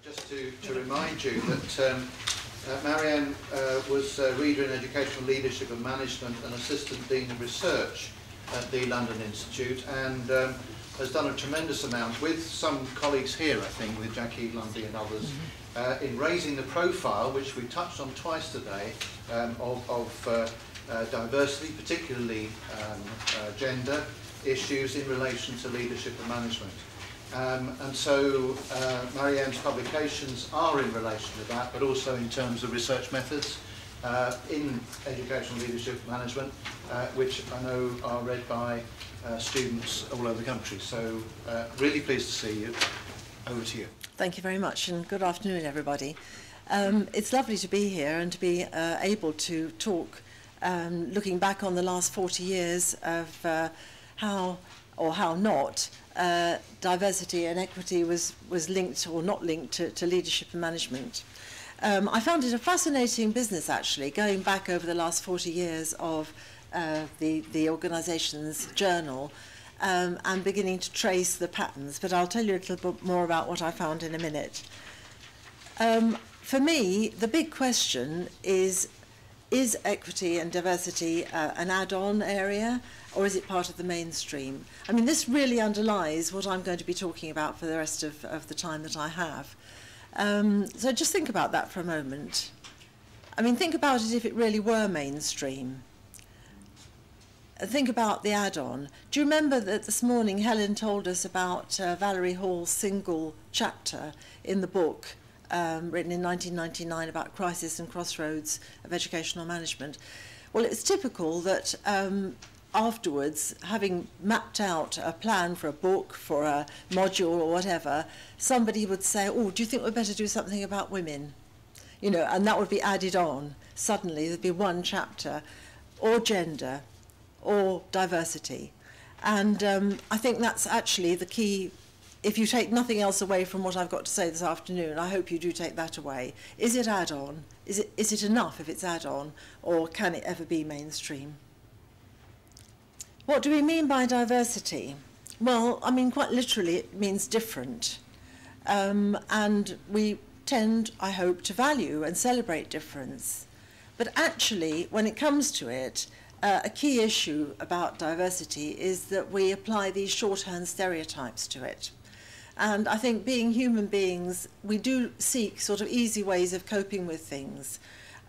Just to remind you that Marianne was Reader in Educational Leadership and Management and Assistant Dean of Research at the London Institute, and has done a tremendous amount with some colleagues here, I think, with Jackie Lundy and others, in raising the profile, which we touched on twice today, of diversity, particularly gender issues in relation to leadership and management. And so Marianne's publications are in relation to that, but also in terms of research methods in educational leadership management, which I know are read by students all over the country. So really pleased to see you. Over to you. Thank you very much, and good afternoon, everybody. It's lovely to be here and to be able to talk, looking back on the last 40 years of how or how not diversity and equity was linked or not linked to leadership and management. I found it a fascinating business, actually, going back over the last 40 years of the organisation's journal and beginning to trace the patterns. But I'll tell you a little bit more about what I found in a minute. For me, the big question is equity and diversity an add-on area, or is it part of the mainstream? I mean, this really underlies what I'm going to be talking about for the rest of the time that I have. So just think about that for a moment. I mean, think about it if it really were mainstream. Think about the add-on. Do you remember that this morning Helen told us about Valerie Hall's single chapter in the book written in 1999 about crisis and crossroads of educational management? Well, it's typical that afterwards, having mapped out a plan for a book, for a module or whatever, somebody would say, oh, do you think we'd better do something about women? You know, and that would be added on. Suddenly there'd be one chapter, or gender, or diversity. And I think that's actually the key. If you take nothing else away from what I've got to say this afternoon, I hope you do take that away. Is it add-on? Is it enough if it's add-on, or can it ever be mainstream? What do we mean by diversity? Well, I mean, quite literally, it means different. And we tend, I hope, to value and celebrate difference. But actually, when it comes to it, a key issue about diversity is that we apply these shorthand stereotypes to it. And I think being human beings, we do seek sort of easy ways of coping with things.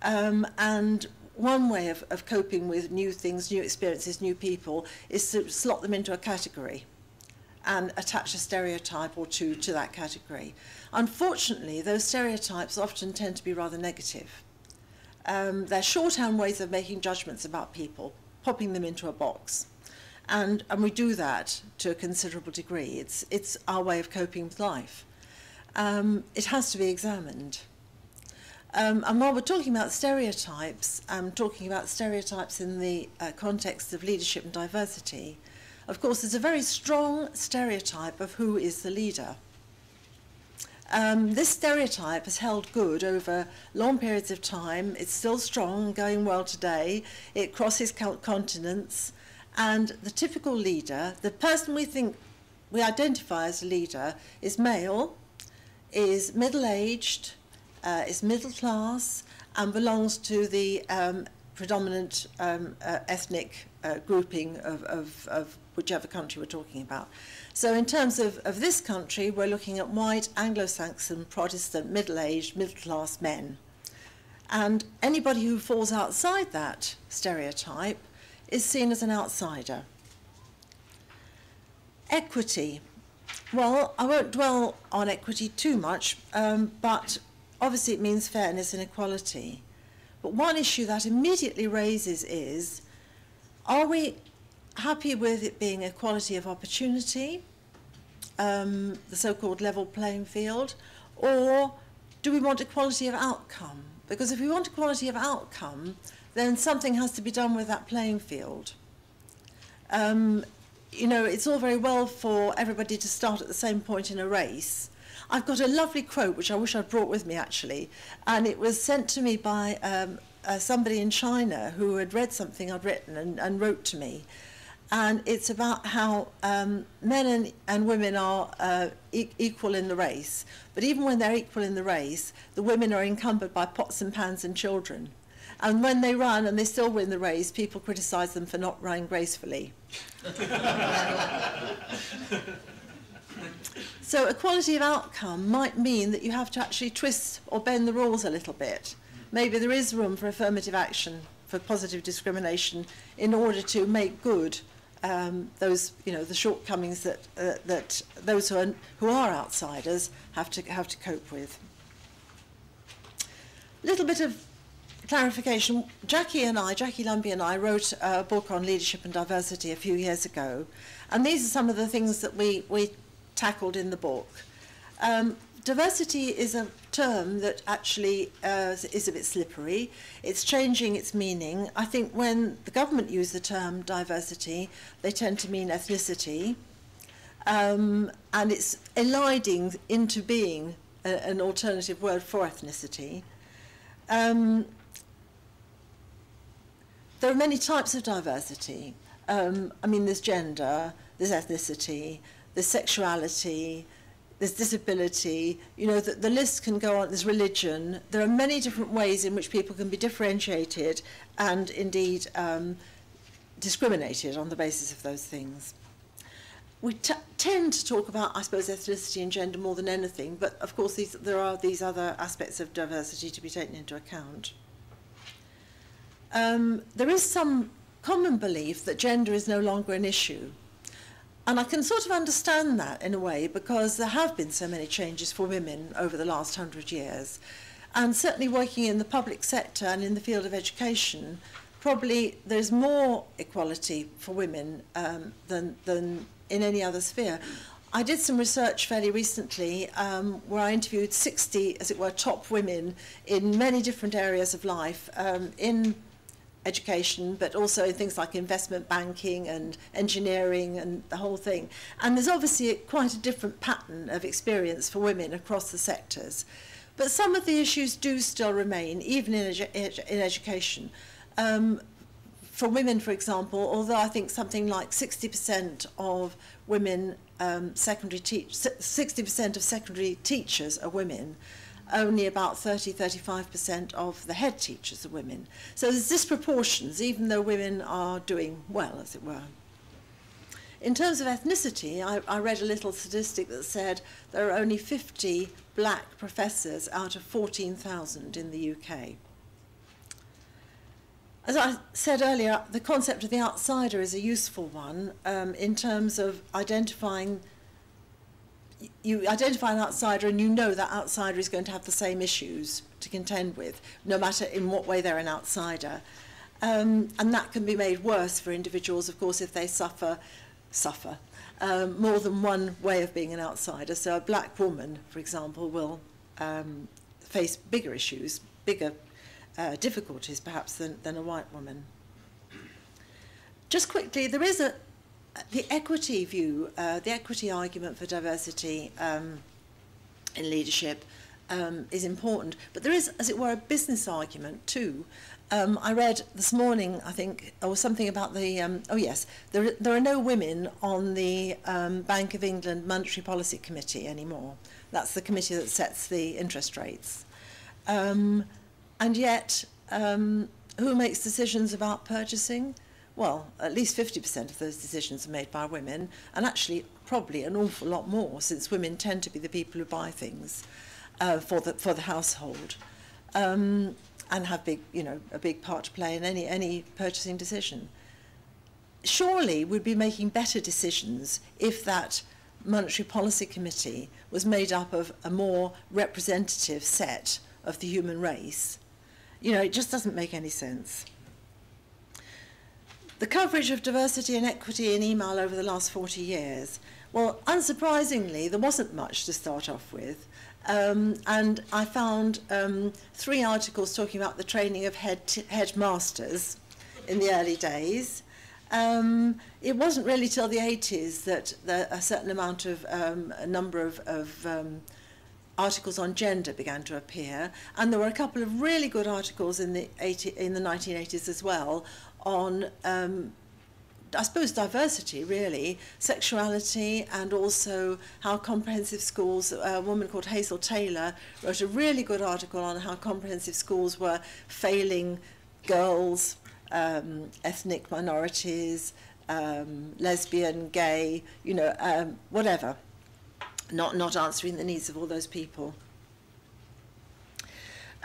And one way of coping with new things, new experiences, new people, is to slot them into a category and attach a stereotype or two to that category. Unfortunately, those stereotypes often tend to be rather negative. They're shorthand ways of making judgments about people, popping them into a box. And we do that to a considerable degree. It's our way of coping with life. It has to be examined. And while we're talking about stereotypes, I'm talking about stereotypes in the context of leadership and diversity. Of course, there's a very strong stereotype of who is the leader. This stereotype has held good over long periods of time. It's still strong and going well today. It crosses continents. And the typical leader, the person we identify as a leader, is male, is middle-aged, is middle class, and belongs to the predominant ethnic grouping of whichever country we're talking about. So in terms of this country, we're looking at white, Anglo-Saxon, Protestant, middle-aged, middle-class men. And anybody who falls outside that stereotype is seen as an outsider. Equity. Well, I won't dwell on equity too much, but obviously it means fairness and equality. But one issue that immediately raises is, are we happy with it being equality of opportunity, the so-called level playing field, or do we want equality of outcome? Because if we want equality of outcome, then something has to be done with that playing field. You know, it's all very well for everybody to start at the same point in a race. I've got a lovely quote, which I wish I'd brought with me, actually, and it was sent to me by somebody in China who had read something I'd written and wrote to me. and it's about how men and women are equal in the race. But even when they're equal in the race, the women are encumbered by pots and pans and children. And when they run and they still win the race, people criticise them for not running gracefully. So equality of outcome might mean that you have to actually twist or bend the rules a little bit. Maybe there is room for affirmative action, for positive discrimination, in order to make good those, the shortcomings that those who are outsiders have to cope with. A little bit of clarification. Jackie Lumbie and I wrote a book on leadership and diversity a few years ago, and these are some of the things that we tackled in the book. Diversity is a term that actually is a bit slippery. It's changing its meaning. I think when the government use the term diversity, they tend to mean ethnicity, and it's eliding into being an alternative word for ethnicity. There are many types of diversity. I mean, there's gender, there's ethnicity, there's sexuality, there's disability, the list can go on, there's religion. There are many different ways in which people can be differentiated and indeed discriminated on the basis of those things. We tend to talk about, I suppose, ethnicity and gender more than anything, but of course there are these other aspects of diversity to be taken into account. There is some common belief that gender is no longer an issue. And I can sort of understand that in a way, because there have been so many changes for women over the last 100 years. And certainly working in the public sector and in the field of education, probably there's more equality for women than in any other sphere. I did some research fairly recently where I interviewed 60, as it were, top women in many different areas of life, in education, but also in things like investment banking and engineering and the whole thing. And there's obviously quite a different pattern of experience for women across the sectors. But some of the issues do still remain, even in education. For women, for example, although I think something like 60% of women, 60% of secondary teachers are women, only about 30–35% of the head teachers are women. So there's disproportions, even though women are doing well, as it were. In terms of ethnicity, I read a little statistic that said there are only 50 black professors out of 14,000 in the UK. As I said earlier, the concept of the outsider is a useful one in terms of identifying. You identify an outsider and you know that outsider is going to have the same issues to contend with, no matter in what way they're an outsider. And that can be made worse for individuals, of course, if they suffer more than one way of being an outsider. So a black woman, for example, will face bigger issues, bigger difficulties perhaps than a white woman. Just quickly, there is the equity view, the equity argument for diversity in leadership is important, but there is, as it were, a business argument too. I read this morning, I think, or something about the, oh yes, there are no women on the Bank of England Monetary Policy Committee anymore. That's the committee that sets the interest rates. And yet, who makes decisions about purchasing? Well, at least 50% of those decisions are made by women, and actually probably an awful lot more, since women tend to be the people who buy things for the household, and have a big part to play in any purchasing decision. Surely we'd be making better decisions if that Monetary Policy Committee was made up of a more representative set of the human race. It just doesn't make any sense. The coverage of diversity and equity in email over the last 40 years, well, unsurprisingly, there wasn't much to start off with. And I found 3 articles talking about the training of headmasters in the early days. It wasn't really till the 80s that a certain amount of, a number of articles on gender began to appear. And there were a couple of really good articles in the 1980s as well on I suppose, diversity, really, sexuality, and also how comprehensive schools, a woman called Hazel Taylor wrote a really good article on how comprehensive schools were failing girls, ethnic minorities, lesbian, gay, you know, whatever, not answering the needs of all those people.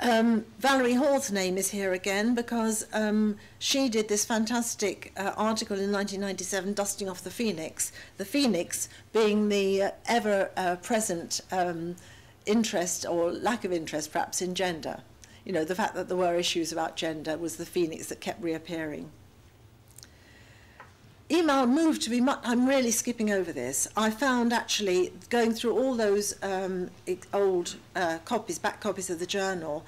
Valerie Hall's name is here again because she did this fantastic article in 1997, Dusting Off the Phoenix being the ever-present interest, or lack of interest perhaps, in gender. You know, the fact that there were issues about gender was the phoenix that kept reappearing. Email moved to be much, I'm really skipping over this. I found actually, going through all those old copies, back copies of the journal,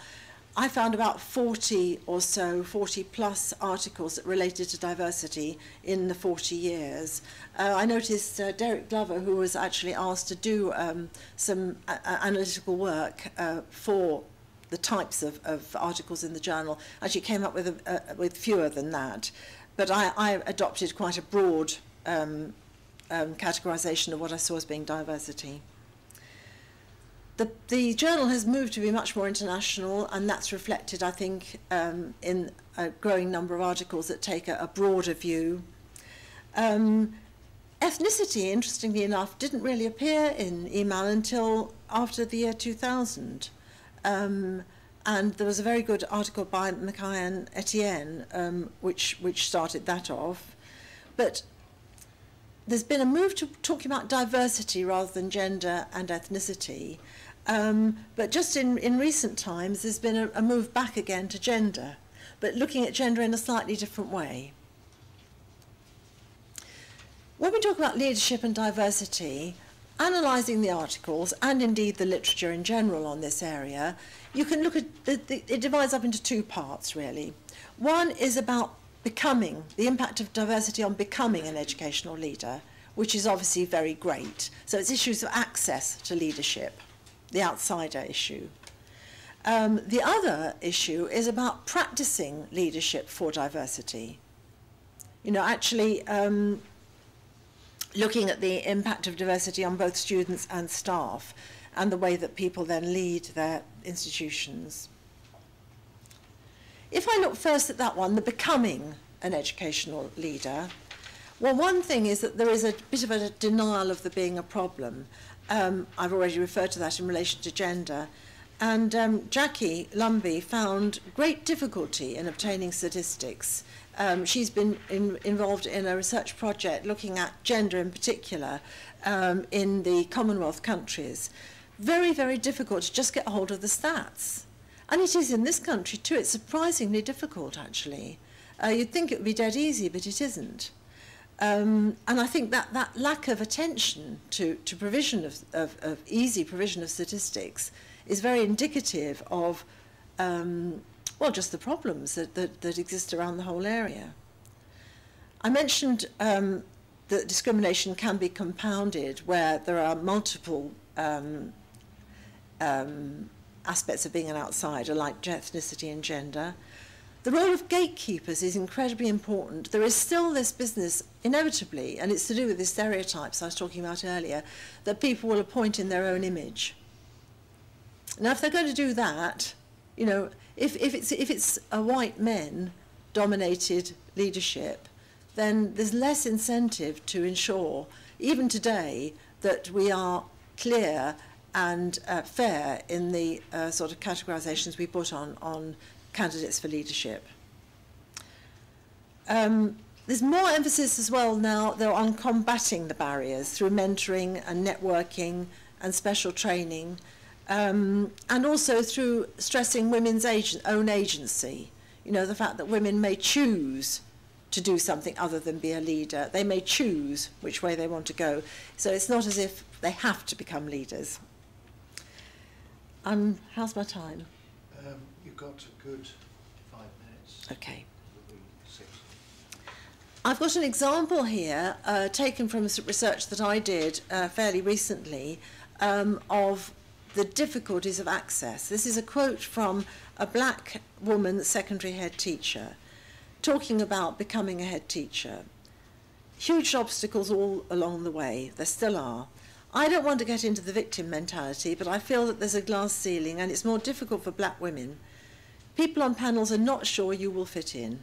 I found about 40 or so, 40 plus articles that related to diversity in the 40 years. I noticed Derek Glover, who was actually asked to do some analytical work for the types of articles in the journal, actually came up with fewer than that. But I adopted quite a broad categorization of what I saw as being diversity. The journal has moved to be much more international, and that's reflected, I think, in a growing number of articles that take a broader view. Ethnicity, interestingly enough, didn't really appear in email until after the year 2000. And there was a very good article by Marianne Etienne, which started that off. But there's been a move to talking about diversity rather than gender and ethnicity. But just in recent times, there's been a move back again to gender, but looking at gender in a slightly different way. When we talk about leadership and diversity, analysing the articles and indeed the literature in general on this area, you can look at, it divides up into two parts really. One is about becoming, the impact of diversity on becoming an educational leader, which is obviously very great. So it's issues of access to leadership, the outsider issue. The other issue is about practicing leadership for diversity. You know, actually looking at the impact of diversity on both students and staff, and the way that people then lead their institutions. If I look first at that one, the becoming an educational leader, well, one thing is that there is a bit of a denial of there being a problem. I've already referred to that in relation to gender. And Jackie Lumby found great difficulty in obtaining statistics. She's been involved in a research project looking at gender in particular in the Commonwealth countries. Very, very difficult to just get a hold of the stats. And it is in this country too. It's surprisingly difficult, actually. You'd think it would be dead easy, but it isn't. And I think that lack of attention to provision of easy provision of statistics is very indicative of, well, just the problems that exist around the whole area. I mentioned that discrimination can be compounded where there are multiple aspects of being an outsider, like ethnicity and gender. The role of gatekeepers is incredibly important. There is still this business, inevitably, and it's to do with the stereotypes I was talking about earlier, that people will appoint in their own image. Now, if they're going to do that, you know, if it's a white men-dominated leadership, then there's less incentive to ensure, even today, that we are clear and fair in the sort of categorizations we put on candidates for leadership. There's more emphasis as well now, though, on combating the barriers through mentoring and networking and special training, and also through stressing women's own agency. You know, the fact that women may choose to do something other than be a leader. They may choose which way they want to go. So it's not as if they have to become leaders. How's my time? You've got a good 5 minutes. Okay. 6. I've got an example here taken from research that I did fairly recently of the difficulties of access. This is a quote from a black woman secondary head teacher talking about becoming a head teacher. Huge obstacles all along the way, there still are. I don't want to get into the victim mentality, but I feel that there's a glass ceiling and it's more difficult for black women. People on panels are not sure you will fit in.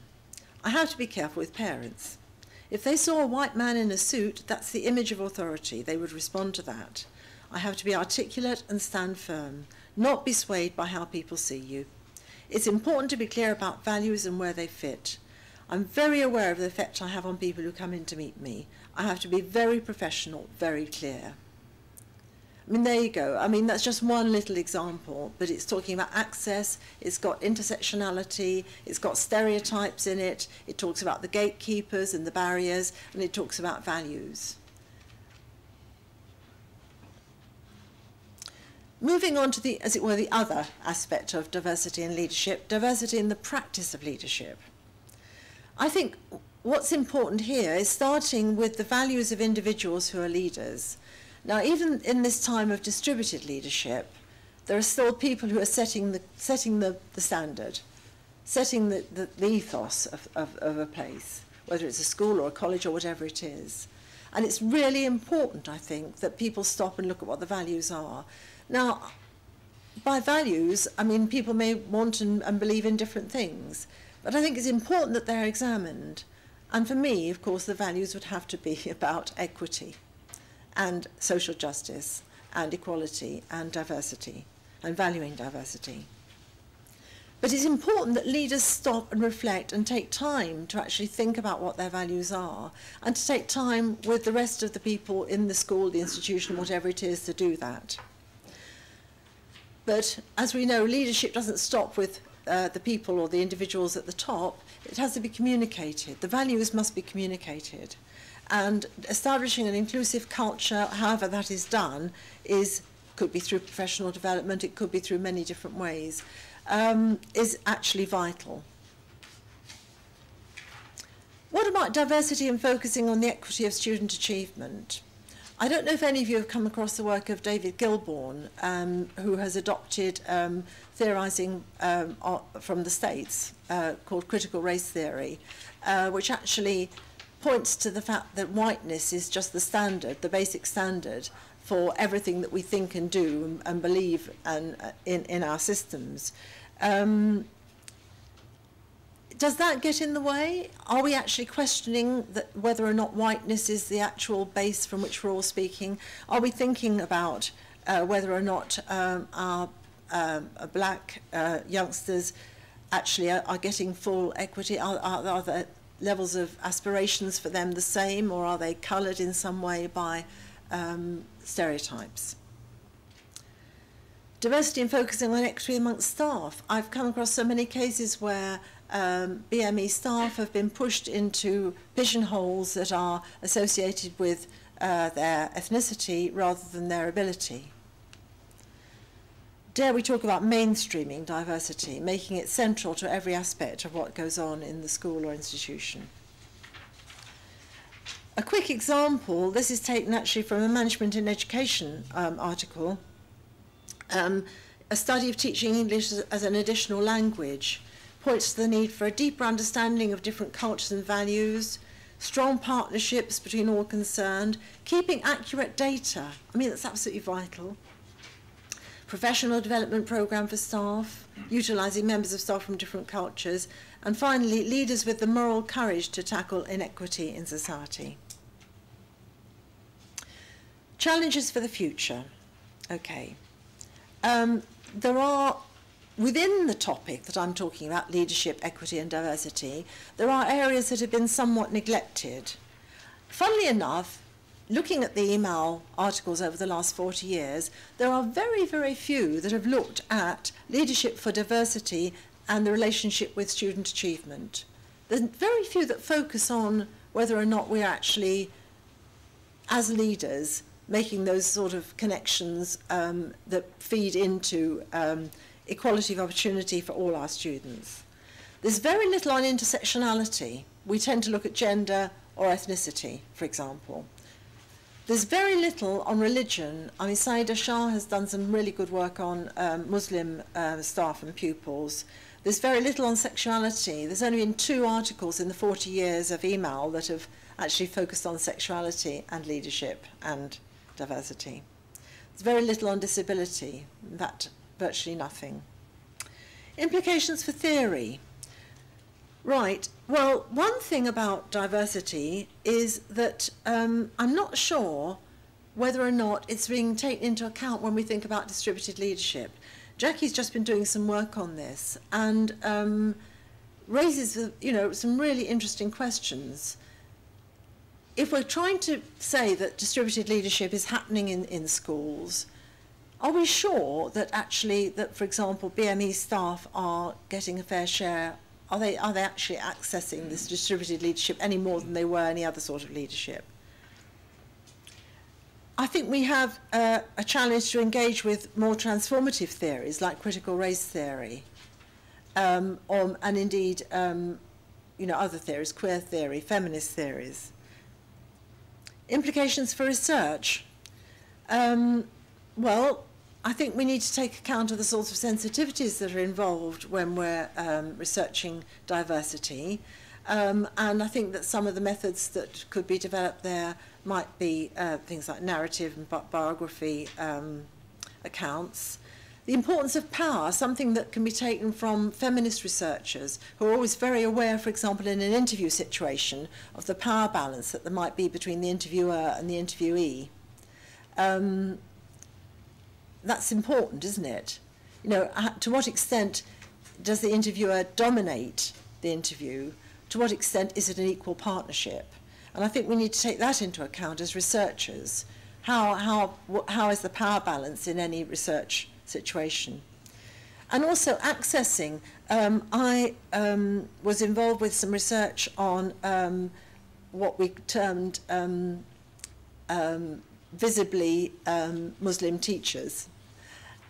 I have to be careful with parents. If they saw a white man in a suit, that's the image of authority. They would respond to that. I have to be articulate and stand firm, not be swayed by how people see you. It's important to be clear about values and where they fit. I'm very aware of the effect I have on people who come in to meet me. I have to be very professional, very clear. I mean, there you go. I mean, that's just one little example, but it's talking about access, it's got intersectionality, it's got stereotypes in it, it talks about the gatekeepers and the barriers, and it talks about values. Moving on to the, as it were, the other aspect of diversity in leadership, diversity in the practice of leadership. I think what's important here is starting with the values of individuals who are leaders. Now, even in this time of distributed leadership, there are still people who are setting the standard, setting the ethos of a place, whether it's a school or a college or whatever it is. And it's really important, I think, that people stop and look at what the values are. Now, by values, I mean people may want and believe in different things, but I think it's important that they're examined. And for me, of course, the values would have to be about equity and social justice and equality and diversity and valuing diversity. But it's important that leaders stop and reflect and take time to actually think about what their values are and to take time with the rest of the people in the school, the institution, whatever it is, to do that. But as we know, leadership doesn't stop with the people or the individuals at the top. It has to be communicated. The values must be communicated. And establishing an inclusive culture, however that is done, could be through professional development, it could be through many different ways, is actually vital. What about diversity and focusing on the equity of student achievement? I don't know if any of you have come across the work of David Gilbourne, who has adopted theorizing from the States called critical race theory, which actually points to the fact that whiteness is just the standard, the basic standard for everything that we think and do and believe in our systems. Does that get in the way? Are we actually questioning that whether or not whiteness is the actual base from which we're all speaking? Are we thinking about whether or not our black youngsters actually are getting full equity? Are the levels of aspirations for them the same, or are they coloured in some way by stereotypes? Diversity and focusing on equity amongst staff. I've come across so many cases where BME staff have been pushed into pigeonholes that are associated with their ethnicity rather than their ability. Dare we talk about mainstreaming diversity, making it central to every aspect of what goes on in the school or institution. A quick example, this is taken actually from a Management in Education article, a study of teaching English as an additional language points to the need for a deeper understanding of different cultures and values, strong partnerships between all concerned, keeping accurate data. I mean, that's absolutely vital. Professional development program for staff, utilising members of staff from different cultures, and finally, leaders with the moral courage to tackle inequity in society. Challenges for the future. Okay. There are, within the topic that I'm talking about, leadership, equity and diversity, there are areas that have been somewhat neglected. Funnily enough, looking at the email articles over the last 40 years, there are very, very few that have looked at leadership for diversity and the relationship with student achievement. There's very few that focus on whether or not we're actually, as leaders, making those sort of connections that feed into equality of opportunity for all our students. There's very little on intersectionality. We tend to look at gender or ethnicity, for example. There's very little on religion. I mean, Saeeda Shah has done some really good work on Muslim staff and pupils. There's very little on sexuality. There's only been 2 articles in the 40 years of email that have actually focused on sexuality and leadership and diversity. There's very little on disability, that virtually nothing. Implications for theory. Right, well, one thing about diversity is that I'm not sure whether or not it's being taken into account when we think about distributed leadership. Jackie's just been doing some work on this and raises, you know, some really interesting questions. If we're trying to say that distributed leadership is happening in schools, are we sure that actually, that for example, BME staff are getting a fair share? Are they actually accessing this distributed leadership any more than they were any other sort of leadership? I think we have a challenge to engage with more transformative theories like critical race theory, and indeed, you know, other theories, queer theory, feminist theories. Implications for research. Well, I think we need to take account of the sorts of sensitivities that are involved when we're researching diversity. And I think that some of the methods that could be developed there might be things like narrative and biography accounts. The importance of power, something that can be taken from feminist researchers who are always very aware, for example, in an interview situation, of the power balance that there might be between the interviewer and the interviewee. That's important, isn't it? You know, to what extent does the interviewer dominate the interview? To what extent is it an equal partnership? And I think we need to take that into account as researchers. How is the power balance in any research situation? And also accessing. I was involved with some research on what we termed visibly Muslim teachers.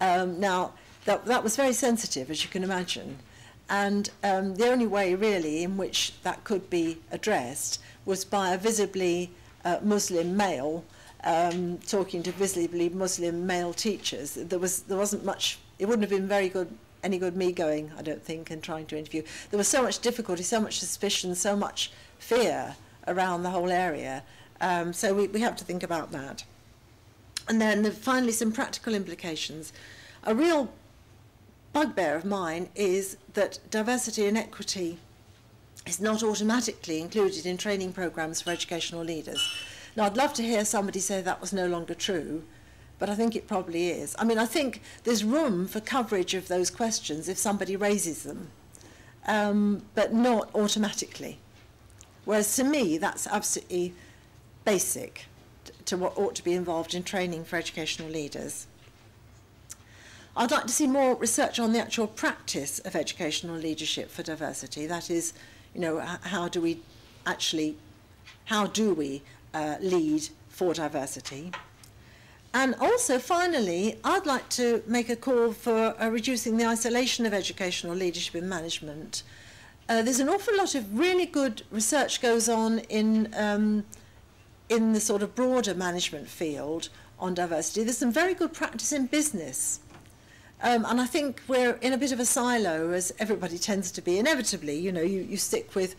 Now, that was very sensitive, as you can imagine. And the only way, really, in which that could be addressed was by a visibly Muslim male talking to visibly Muslim male teachers. There wasn't much. It wouldn't have been any good me going, I don't think, and trying to interview. There was so much difficulty, so much suspicion, so much fear around the whole area. So we have to think about that. And then finally, some practical implications. A real bugbear of mine is that diversity and equity is not automatically included in training programs for educational leaders. Now, I'd love to hear somebody say that was no longer true, but I think it probably is. I mean, I think there's room for coverage of those questions if somebody raises them, but not automatically. Whereas to me, that's absolutely basic to what ought to be involved in training for educational leaders. I'd like to see more research on the actual practice of educational leadership for diversity. That is, you know, how do we lead for diversity? And also, finally, I'd like to make a call for reducing the isolation of educational leadership in management. There's an awful lot of really good research goes on in the sort of broader management field on diversity. There's some very good practice in business. And I think we're in a bit of a silo, as everybody tends to be. Inevitably, you know, you stick with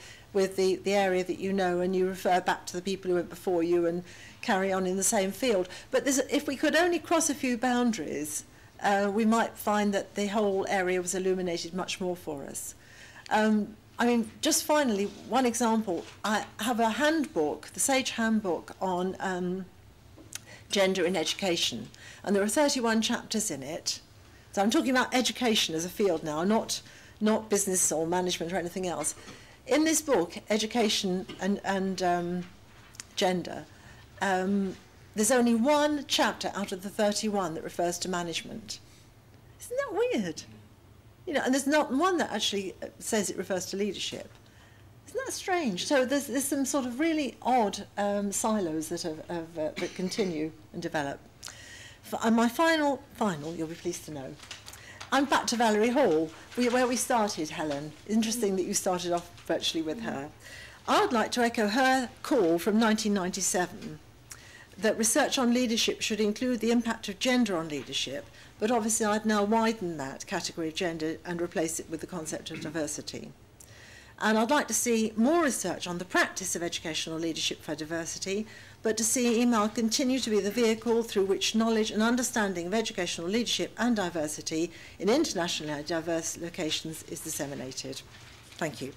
the area that you know, and you refer back to the people who went before you and carry on in the same field. But if we could only cross a few boundaries, we might find that the whole area was illuminated much more for us. I mean, just finally, one example. I have a handbook, the Sage Handbook on gender in education, and there are 31 chapters in it. So I'm talking about education as a field now, not business or management or anything else. In this book, Education and Gender, there's only one chapter out of the 31 that refers to management. Isn't that weird? You know, and there's not one that actually says it refers to leadership. Isn't that strange? So there's some sort of really odd silos that continue and develop. And my final, you'll be pleased to know, I'm back to Valerie Hall, where we started, Helen. Interesting that you started off virtually with her. I'd like to echo her call from 1997. that research on leadership should include the impact of gender on leadership, but obviously I'd now widen that category of gender and replace it with the concept of diversity. And I'd like to see more research on the practice of educational leadership for diversity, but to see email continue to be the vehicle through which knowledge and understanding of educational leadership and diversity in internationally diverse locations is disseminated. Thank you.